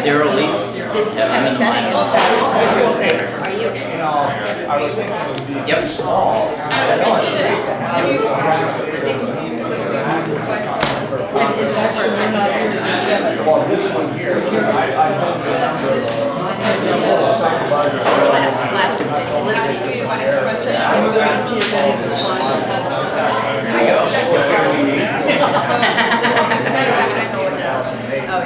their release. This kind of setting is a visual thing. Are you? I was thinking it would be Yep. too small. And is that first time you did it? Well, this one here, I know the number of supervisors. I'm going to see if any of the Oh,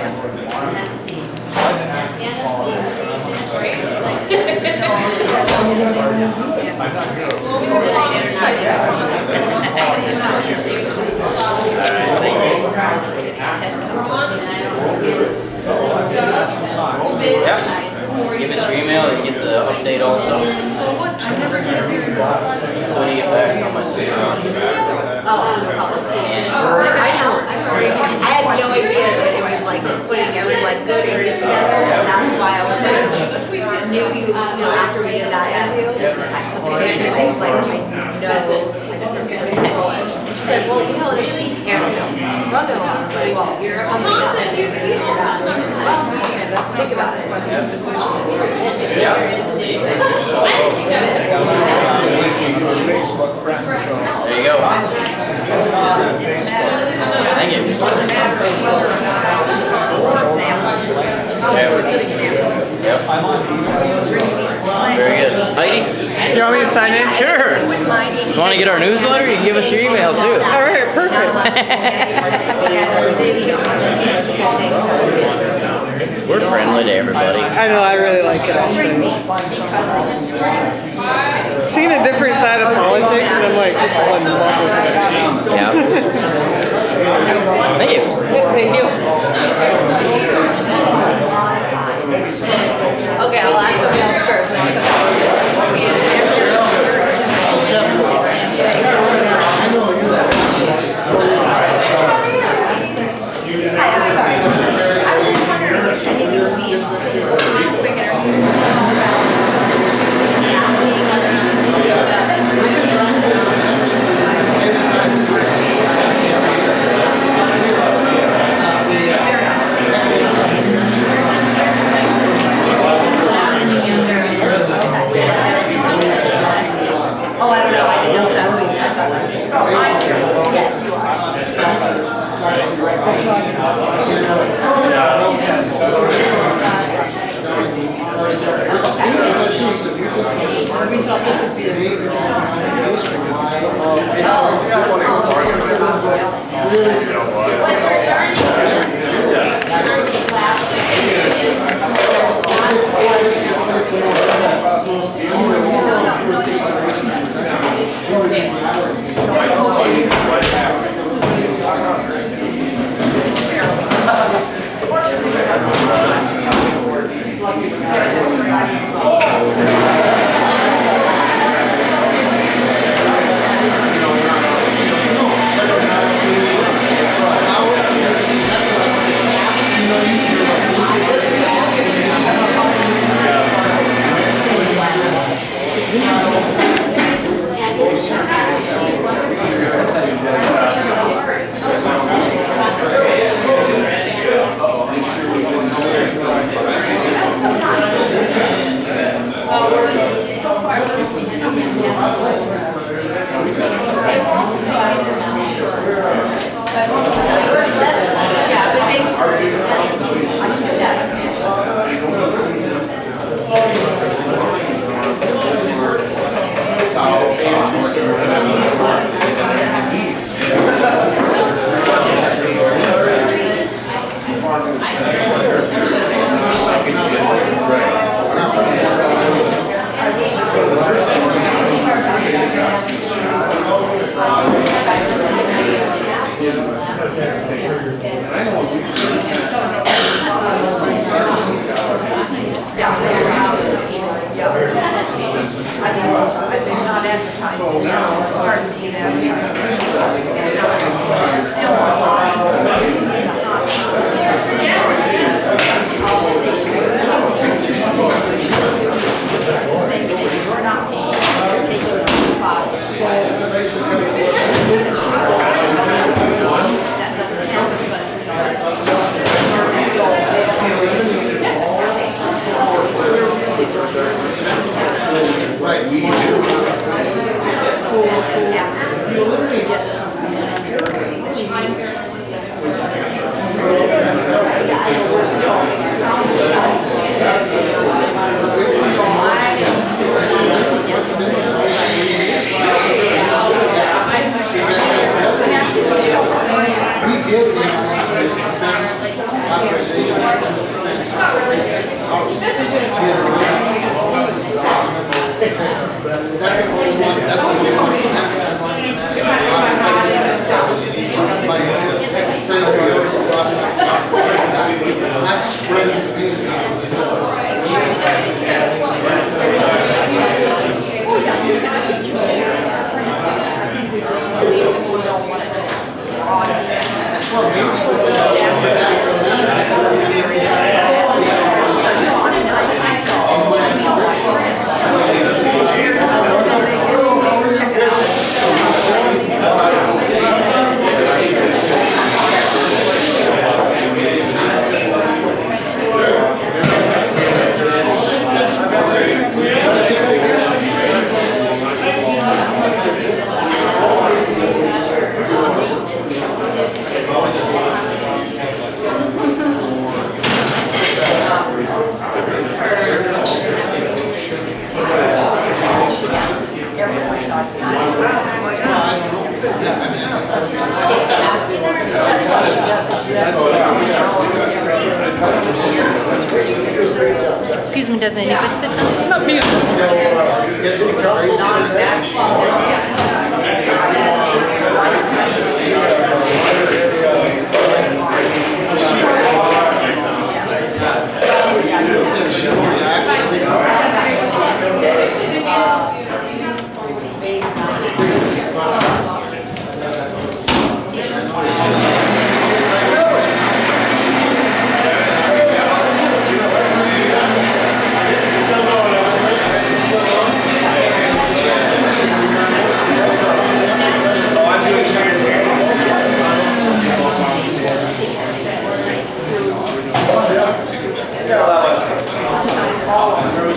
Yep. Give us your email and get the update also. So when you get back, I'll message you around. I had no idea that it was like putting every like good things together, and that's why I was like, knew you know, after we did that interview, I was like, I know, I just didn't feel control it. And she said, well, you know, it's brother-in-law. Well, something else. Let's think about it. Yeah. See. I didn't think that Facebook friends. There you go. Thank you. Yep. Very good. Heidi? You want me to sign in? Sure. You want to get our newsletter? You can give us your email too. All right, perfect. We're friendly to everybody. I know, I really like it actually. Seeing a different side of politics, and I'm like, just fun to walk with it. Yeah. Thank you. Thank you. Okay, I'll ask somebody else first. Then I'm sorry. I was just wondering if any of you would be interested in a quick interview Oh, I don't know. I didn't know if that's what you thought that was. Yes, you are. We thought this would be a big Excuse me, does anybody sit down? Not me.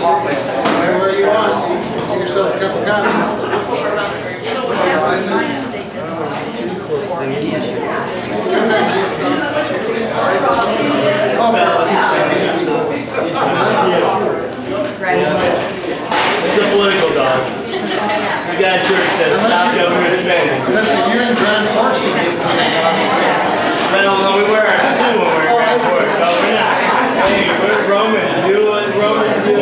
Wherever you want, get yourself a cup of coffee. It's a political dog. You guys sure said stop government spending. If you're in Grand Forks, you get Well, we wear our suit when we're in Grand Forks, so we're not. Hey, we're Romans. Do what Romans do.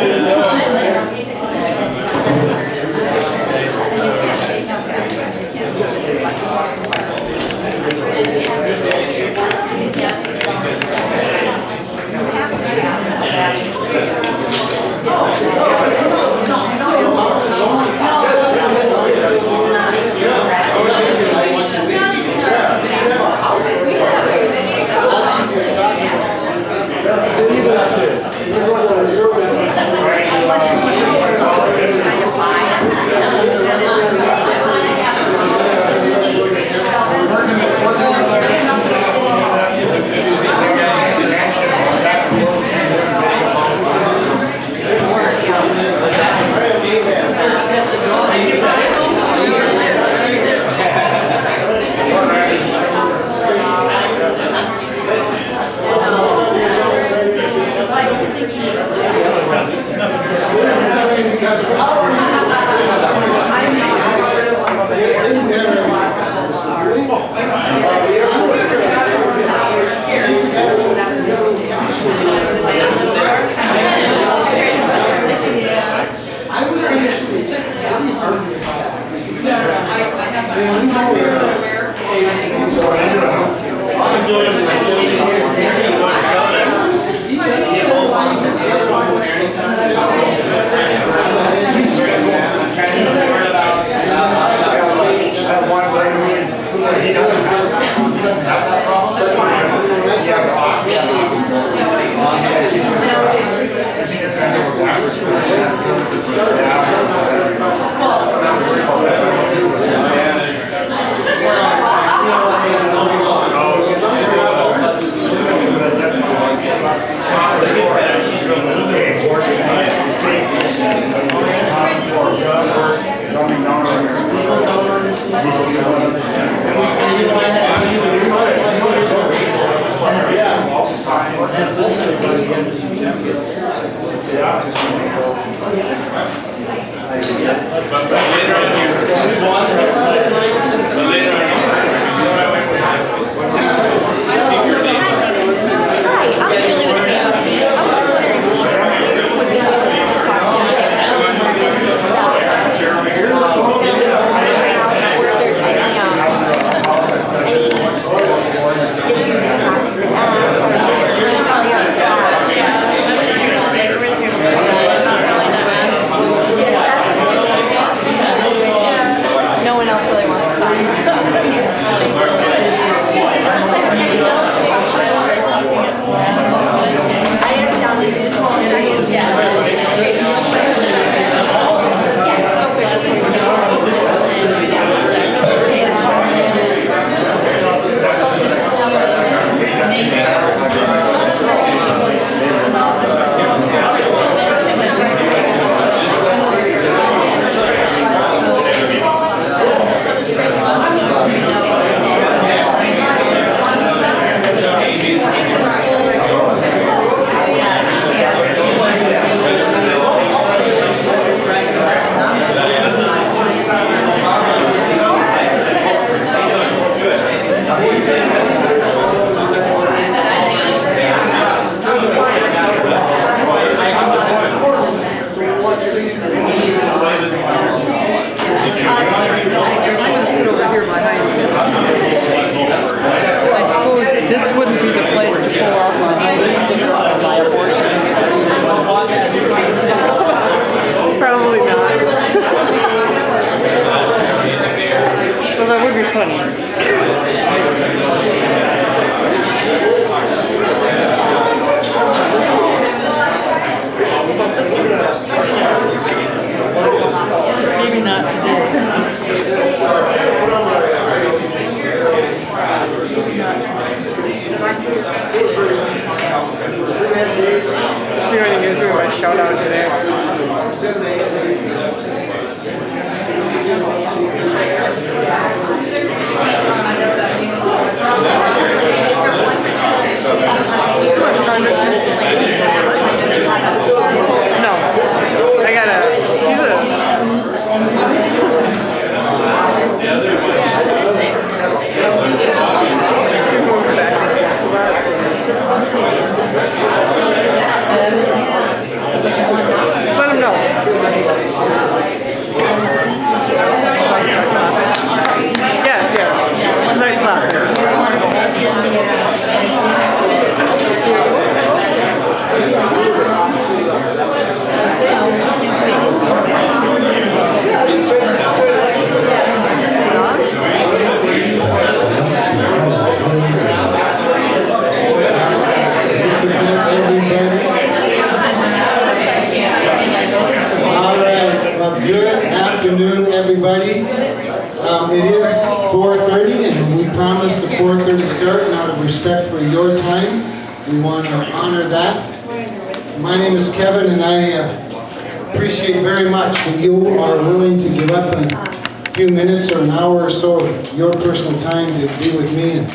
respect for your time. We want to honor that. My name is Kevin, and I appreciate very much that you are willing to give up a few minutes or an hour or so of your personal time to be with me and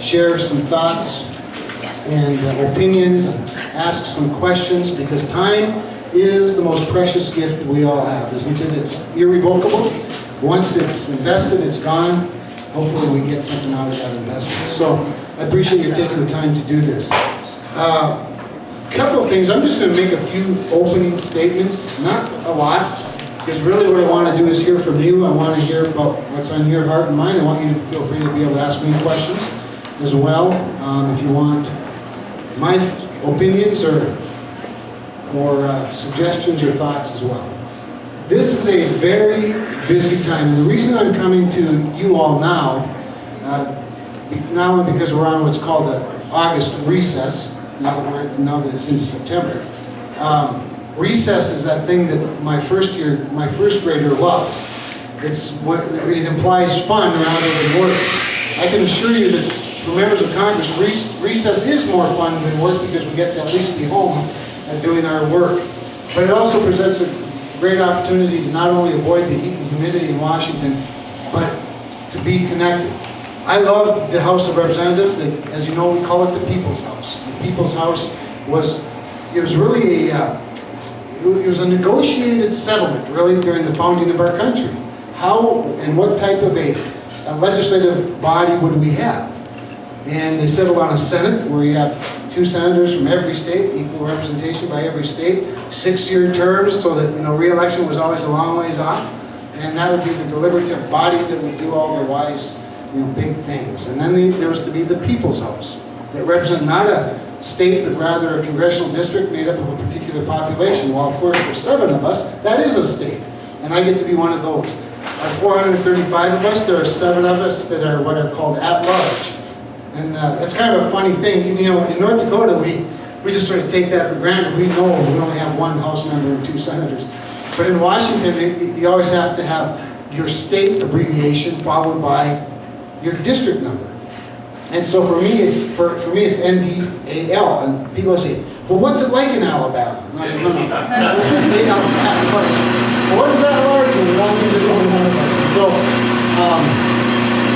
share some thoughts and opinions and ask some questions, because time is the most precious gift we all have, isn't it? It's irrevocable. Once it's invested, it's gone. Hopefully we get something out of that investment. So I appreciate you taking the time to do this. Couple of things. I'm just going to make a few opening statements, not a lot, because really what I want to do is hear from you. I want to hear about what's on your heart and mind. I want you to feel free to be able to ask me questions as well, if you want my opinions or suggestions or thoughts as well. This is a very busy time. And the reason I'm coming to you all now, not only because we're on what's called the August recess, now that it's into September. Recess is that thing that my first grader loves. It implies fun rather than work. I can assure you that for members of Congress, recess is more fun than work, because we get to at least be home and doing our work. But it also presents a great opportunity to not only avoid the heat and humidity in Washington, but to be connected. I love the House of Representatives. As you know, we call it the People's House. The People's House was really it was a negotiated settlement, really, during the founding of our country. How and what type of a legislative body would we have? And they settled on a Senate where you have 2 senators from every state, equal representation by every state, 6-year terms, so that re-election was always a long ways off. And that would be the deliberative body that would do all the wise, big things. And then there was to be the People's House that represented not a state, but rather a congressional district made up of a particular population. Well, of course, for 7 of us, that is a state. And I get to be one of those. Out of 435 of us, there are 7 of us that are what are called at-large. And that's kind of a funny thing. In North Dakota, we just sort of take that for granted. We know we only have 1 House member and 2 senators. But in Washington, you always have to have your state abbreviation followed by your district number. And so for me, it's NDAL. And people say, well, what's it like in Alabama? And I said, no. Well, what does that large mean? That means there's only 1 of us. And so,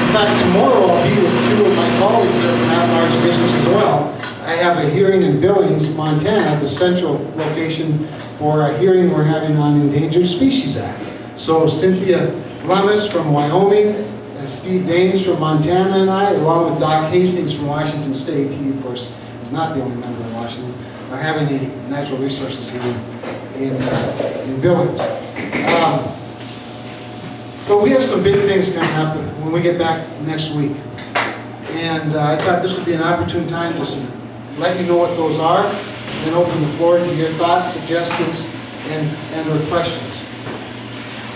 in fact, tomorrow I'll be with 2 of my colleagues that are from at-large districts as well. I have a hearing in Billings, Montana, the central location for a hearing we're having on Endangered Species Act. So Cynthia Lemus from Wyoming, Steve Daines from Montana, and I, along with Doc Hastings from Washington State, he of course is not the only member in Washington, are having a natural resources hearing in Billings. But we have some big things coming up when we get back next week. And I thought this would be an opportune time to let you know what those are, and then open the floor to your thoughts, suggestions, and or questions.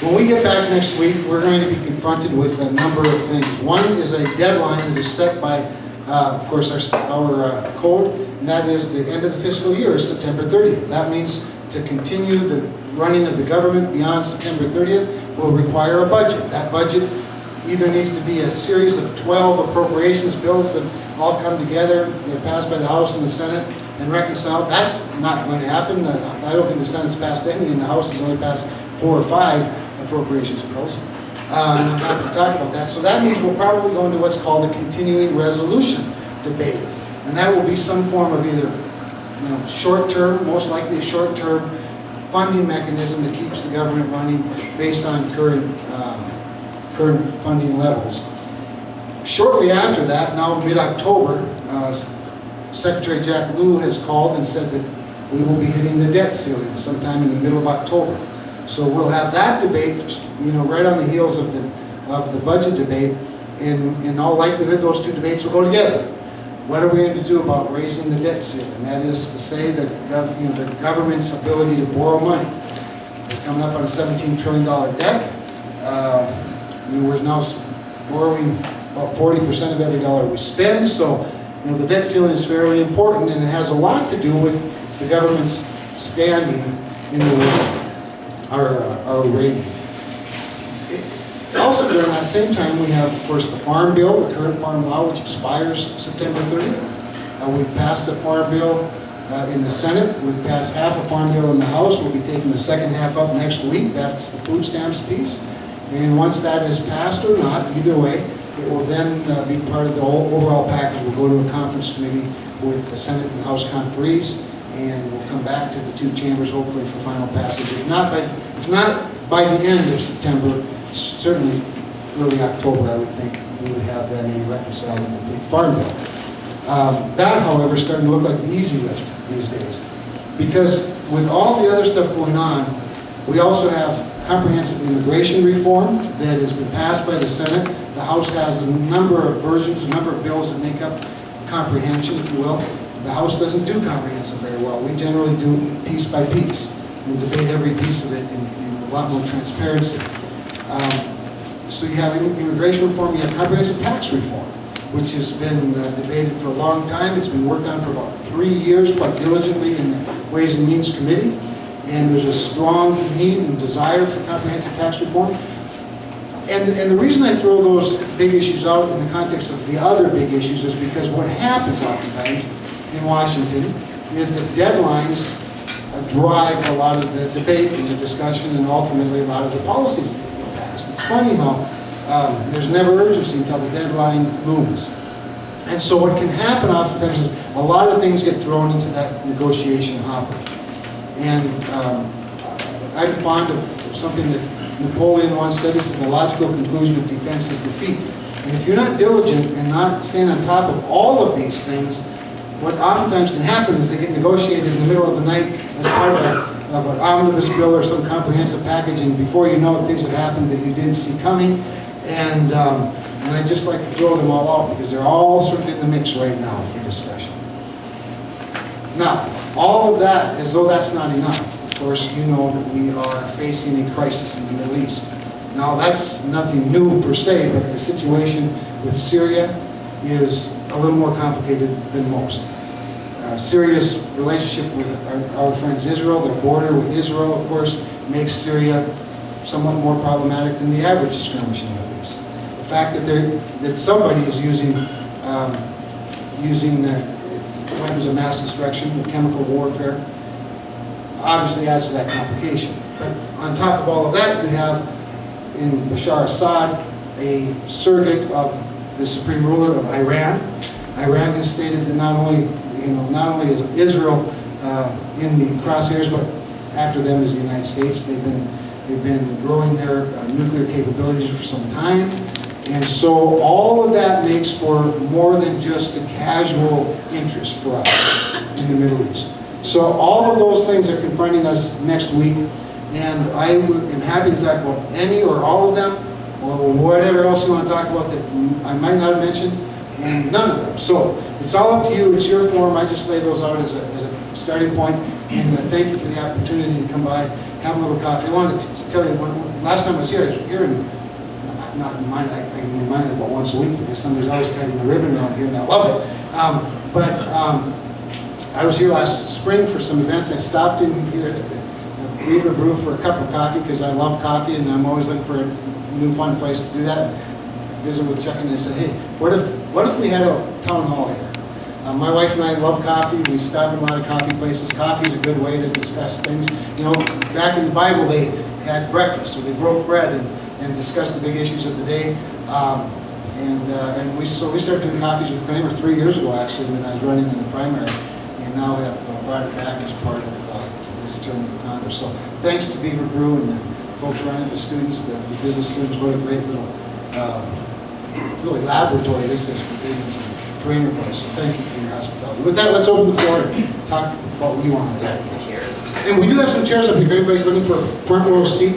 When we get back next week, we're going to be confronted with a number of things. One is a deadline that is set by, of course, our code, and that is the end of the fiscal year, September 30th. That means to continue the running of the government beyond September 30th will require a budget. That budget either needs to be a series of 12 appropriations bills that all come together, they're passed by the House and the Senate, and reconciled. That's not going to happen. I don't think the Senate's passed any, and the House has only passed 4 or 5 appropriations bills. And I'm not going to talk about that. So that means we'll probably go into what's called a continuing resolution debate. And that will be some form of either short-term, most likely a short-term funding mechanism that keeps the government running based on current funding levels. Shortly after that, now mid-October, Secretary Jack Lew has called and said that we will be hitting the debt ceiling sometime in the middle of October. So we'll have that debate, right on the heels of the budget debate. In all likelihood, those 2 debates will go together. What are we going to do about raising the debt ceiling? That is to say that the government's ability to borrow money. We're coming up on a $17 trillion debt. We're now borrowing about 40% of every dollar we spend. So the debt ceiling is fairly important, and it has a lot to do with the government's standing in the world. Our rating. Also, during that same time, we have, of course, the Farm Bill, the current farm law, which expires September 30th. We've passed a farm bill in the Senate. We've passed half a farm bill in the House. We'll be taking the second half up next week. That's the food stamps piece. And once that is passed or not, either way, it will then be part of the overall package. We'll go to a conference committee with the Senate and House conferees, and we'll come back to the two chambers hopefully for final passage. If not by the end of September, certainly early October, I would think we would have then a reconciled and complete farm bill. That, however, is starting to look like the easy lift these days, because with all the other stuff going on, we also have comprehensive immigration reform that has been passed by the Senate. The House has a number of versions, a number of bills that make up comprehension, if you will. The House doesn't do comprehensive very well. We generally do piece by piece and debate every piece of it in a lot more transparency. So you have immigration reform, you have comprehensive tax reform, which has been debated for a long time. It's been worked on for about 3 years quite diligently in the Ways and Means Committee. And there's a strong need and desire for comprehensive tax reform. And the reason I throw those big issues out in the context of the other big issues is because what happens oftentimes in Washington is that deadlines drive a lot of the debate and the discussion and ultimately a lot of the policies that get passed. It's funny how there's never urgency until the deadline looms. And so what can happen oftentimes is a lot of things get thrown into that negotiation hopper. And I'm fond of something that Napoleon once said, is that the logical conclusion of defense is defeat. And if you're not diligent and not staying on top of all of these things, what oftentimes can happen is they get negotiated in the middle of the night as part of an omnibus bill or some comprehensive package, and before you know it, things have happened that you didn't see coming. And I just like to throw them all out because they're all sort of in the mix right now for discussion. Now, all of that, as though that's not enough, of course, you know that we are facing a crisis in the Middle East. Now, that's nothing new per se, but the situation with Syria is a little more complicated than most. Syria's relationship with our friends Israel, their border with Israel, of course, makes Syria somewhat more problematic than the average skirmish in the Middle East. The fact that somebody is using weapons of mass destruction, chemical warfare, obviously adds to that complication. But on top of all of that, you have in Bashar Assad a surrogate of the supreme ruler of Iran. Iran has stated that not only is Israel in the crosshairs, but after them is the United States. They've been growing their nuclear capabilities for some time. And so all of that makes for more than just a casual interest for us in the Middle East. So all of those things are confronting us next week, and I am happy to talk about any or all of them, or whatever else you want to talk about that I might not have mentioned, and none of them. So it's all up to you. It's your forum. I just lay those out as a starting point, and thank you for the opportunity to come by, have a little coffee. I wanted to tell you, last time I was here in not in mine, I can remind it about once a week because somebody's always cutting the ribbon around here and I love it. I was here last spring for some events. I stopped in here at the Beaver Brew for a cup of coffee because I love coffee and I'm always looking for a new fun place to do that. Visit with Chuck and I said, hey, what if we had a town hall here? My wife and I love coffee. We stop in a lot of coffee places. Coffee is a good way to discuss things. You know, back in the Bible they had breakfast or they broke bread and discuss the big issues of the day. We started doing coffees with Cramer 3 years ago, actually, when I was running in the primary, and now we have brought it back as part of this term of the Congress. So thanks to Beaver Brew and the folks running the students, the business students. What a great little, really laboratory this is for business and Cramer place. So thank you for your hospitality. With that, let's open the floor and talk about what you want to talk about. And we do have some chairs up here. If anybody's looking for a front row seat,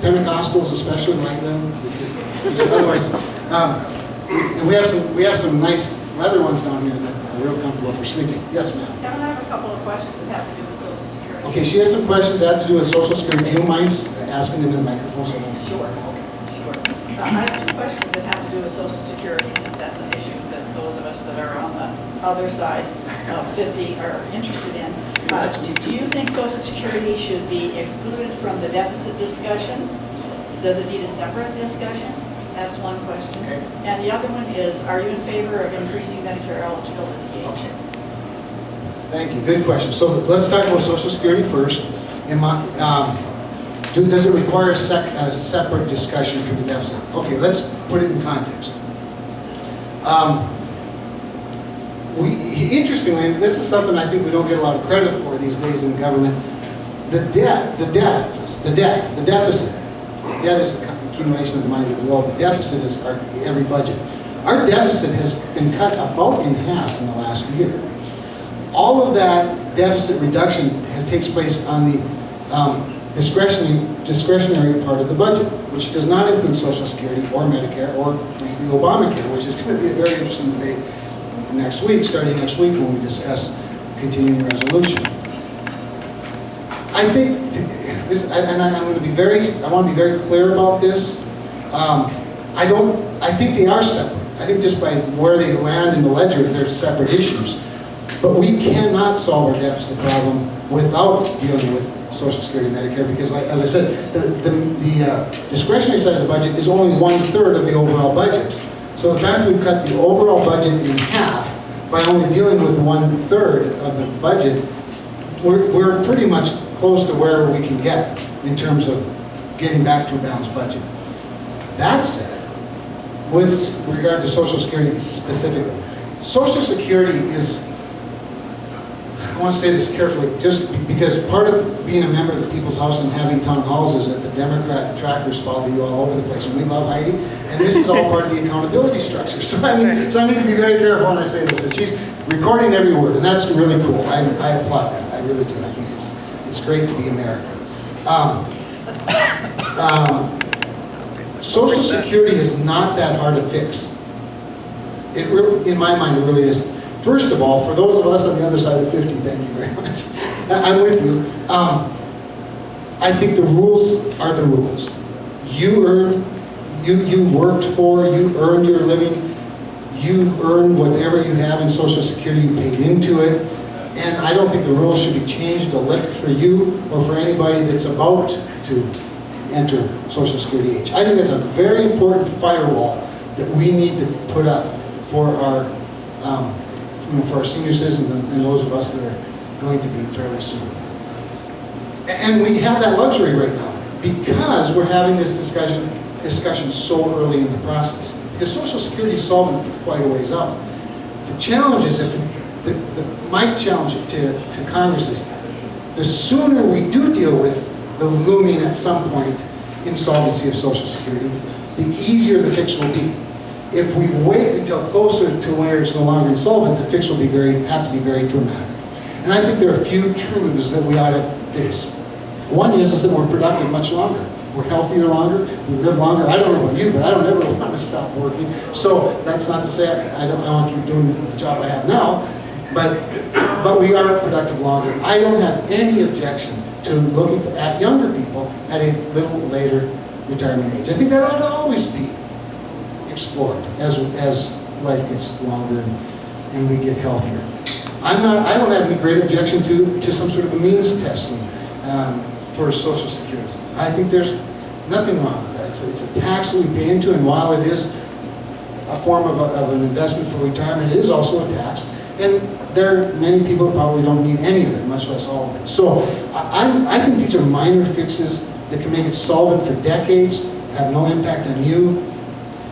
Pentecostals especially like them. Otherwise, and we have some nice leather ones down here that are real comfortable for sleeping. Yes, ma'am. I have a couple of questions that have to do with Social Security. Okay, she has some questions that have to do with Social Security. Do you mind asking them in the microphone? Sure. I have two questions that have to do with Social Security, since that's an issue that those of us that are on the other side of 50 are interested in. Do you think Social Security should be excluded from the deficit discussion? does it need a separate discussion? That's one question. And the other one is, are you in favor of increasing Medicare eligibility age? Thank you, good question. So let's talk about Social Security first. Does it require a separate discussion for the deficit? Okay, let's put it in context. Interestingly, and this is something I think we don't get a lot of credit for these days in government, the deficit is the accumulation of the money that we owe. The deficit is every budget. Our deficit has been cut about in half in the last year. All of that deficit reduction takes place on the discretionary part of the budget, which does not include Social Security or Medicare or, frankly, Obamacare, which is going to be a very interesting debate starting next week when we discuss continuing resolution. I think this, and I want to be very clear about this. I think they are separate. I think just by where they land in the ledger, they're separate issues. But we cannot solve our deficit problem without dealing with Social Security and Medicare, because, as I said, the discretionary side of the budget is only 1/3 of the overall budget. So the fact we've cut the overall budget in half by only dealing with 1/3 of the budget, we're pretty much close to where we can get in terms of getting back to a balanced budget. That said, with regard to Social Security specifically, Social Security is, I want to say this carefully, just because part of being a member of the People's House and having town halls is that the Democrat trackers follow you all over the place, and we love Heidi, and this is all part of the accountability structure. So I need to be very careful when I say this, that she's recording every word, and that's really cool. I applaud that. I really do. I think it's great to be American. Social Security is not that hard to fix. It really, in my mind, it really isn't. First of all, for those of us on the other side of the 50, thank you very much. I'm with you. I think the rules are the rules. You worked for, you earned your living, you earned whatever you have in Social Security, you paid into it, and I don't think the rules should be changed a lick for you or for anybody that's about to enter Social Security age. I think that's a very important firewall that we need to put up for our senior citizens and those of us that are going to be fairly soon. And we have that luxury right now because we're having this discussion so early in the process. Because Social Security is solvent for quite a ways out. The challenge is, my challenge to Congress is, the sooner we do deal with the looming at some point insolvency of Social Security, the easier the fix will be. If we wait until closer to where it's no longer insolvent, the fix will have to be very dramatic. And I think there are a few truths that we ought to face. One is that we're productive much longer. We're healthier longer, we live longer. I don't know about you, but I don't ever want to stop working. So that's not to say I want to keep doing the job I have now, but we are productive longer. I don't have any objection to looking at younger people at a little later retirement age. I think that ought to always be explored as life gets longer and we get healthier. I don't have any great objection to some sort of a means testing for Social Security. I think there's nothing wrong with that. It's a tax that we pay into, and while it is a form of an investment for retirement, it is also a tax. And there are many people who probably don't need any of it, much less all of it. So I think these are minor fixes that can make it solvent for decades, have no impact on you,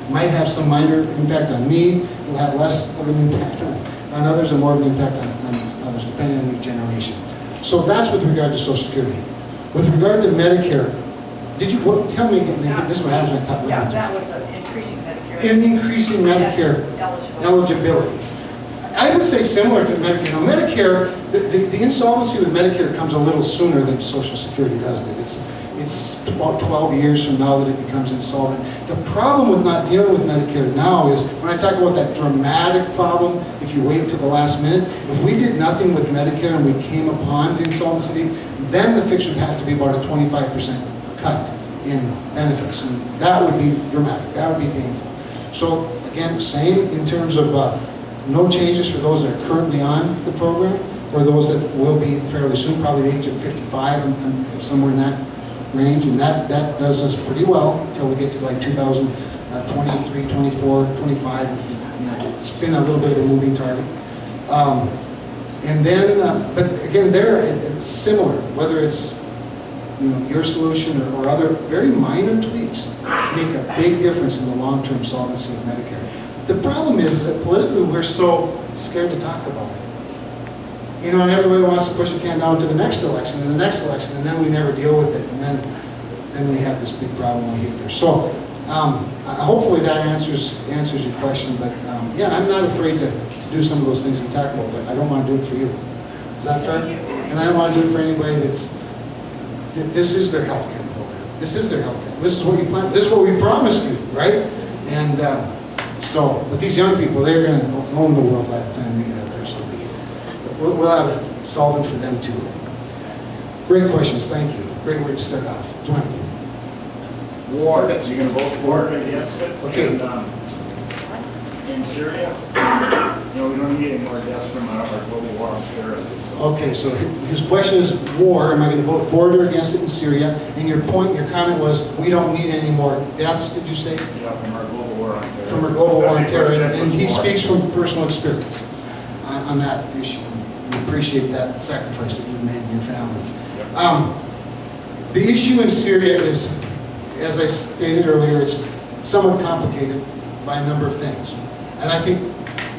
might have some minor impact on me, will have less of an impact on others and more of an impact on others, depending on the generation. So that's with regard to Social Security. With regard to Medicare, tell me again, this is what happens when I talk about Yeah, that was increasing Medicare. increasing Medicare eligibility. I would say similar to Medicare. Now, Medicare, the insolvency with Medicare comes a little sooner than Social Security, doesn't it? It's about 12 years from now that it becomes insolvent. The problem with not dealing with Medicare now is, when I talk about that dramatic problem, if you wait till the last minute, if we did nothing with Medicare and we came upon the insolvency, then the fix would have to be about a 25% cut in benefits. And that would be dramatic, that would be painful. So again, same in terms of no changes for those that are currently on the program, or those that will be fairly soon, probably the age of 55 and somewhere in that range, and that does us pretty well until we get to like 2023, 24, 25. You know, it's been a little bit of a moving target. And then, but again, there it's similar, whether it's your solution or other very minor tweaks make a big difference in the long-term solvency of Medicare. The problem is that politically we're so scared to talk about it. And everybody wants to push the can down to the next election and the next election, and then we never deal with it, and then we have this big problem we hit there. So hopefully that answers your question, but yeah, I'm not afraid to do some of those things you talk about, but I don't want to do it for you. Is that fair? And I don't want to do it for anybody this is their healthcare program. This is their healthcare. This is what you plan. This is what we promised you, right? And but these young people, they're going to own the world by the time they get out there. So we'll have it solvent for them too. Great questions. Thank you. Great way to start off. Dwayne. War. You're going to vote for it? Yes. Okay. And, in Syria, we don't need any more deaths from our global war on terrorism. Okay, so his question is war. Am I going to vote for it or against it in Syria? And your comment was we don't need any more deaths. Did you say? Yeah, from our global war on terror. From our global war on terror, and he speaks from personal experience on that issue. We appreciate that sacrifice that you've made in your family. Yep. The issue in Syria is, as I stated earlier, it's somewhat complicated by a number of things. And I think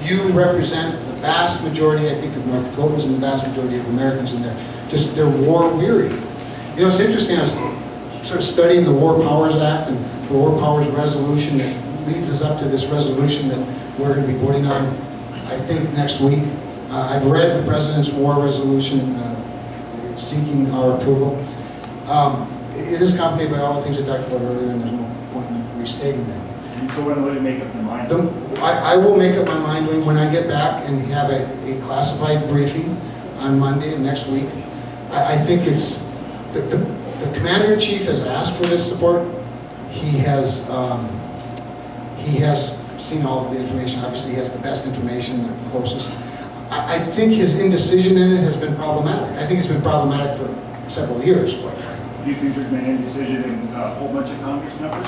you represent the vast majority, I think, of North Dakotans and the vast majority of Americans in there. Just they're war weary. It's interesting, I was sort of studying the War Powers Act and the War Powers Resolution that leads us up to this resolution that we're going to be voting on, I think, next week. I've read the President's War Resolution seeking our approval. It is complicated by all the things I talked about earlier, and there's no point in restating them. And so when will you make up your mind? I will make up my mind when I get back and have a classified briefing on Monday of next week. I think it's, the Commander-in-Chief has asked for this support. He has seen all of the information. Obviously, he has the best information, the closest. I think his indecision in it has been problematic. I think it's been problematic for several years, quite frankly. Do you think there's been indecision in a whole bunch of Congress members?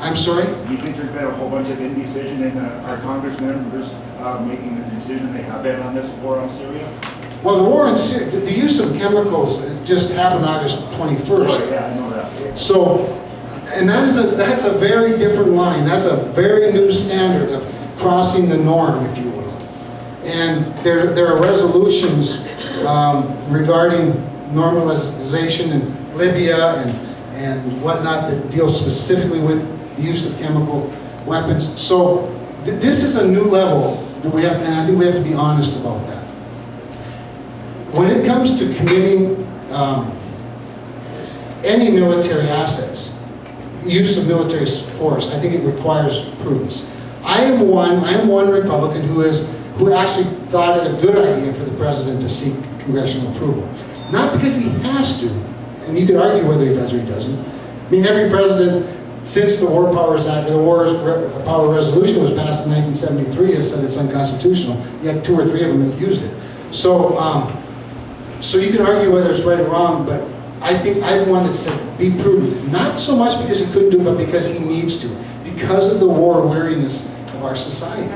I'm sorry? Do you think there's been a whole bunch of indecision in our Congress members making the decision they have been on this war on Syria? Well, the war on Syria, the use of chemicals just happened August 21st. Oh, yeah, I know that. So, and that's a very different line. That's a very new standard of crossing the norm, if you will. And there are resolutions regarding normalization in Libya and whatnot that deal specifically with the use of chemical weapons. So this is a new level that we have, and I think we have to be honest about that. When it comes to committing any military assets, use of military force, I think it requires prudence. I am one Republican who actually thought it a good idea for the president to seek congressional approval. Not because he has to, and you could argue whether he does or he doesn't. I mean, every president since the War Powers Act, or the War Power Resolution was passed in 1973 has said it's unconstitutional, yet 2 or 3 of them have used it. So, so you can argue whether it's right or wrong, but I think I'm one that said be prudent. Not so much because he couldn't do it, but because he needs to. Because of the war weariness of our society.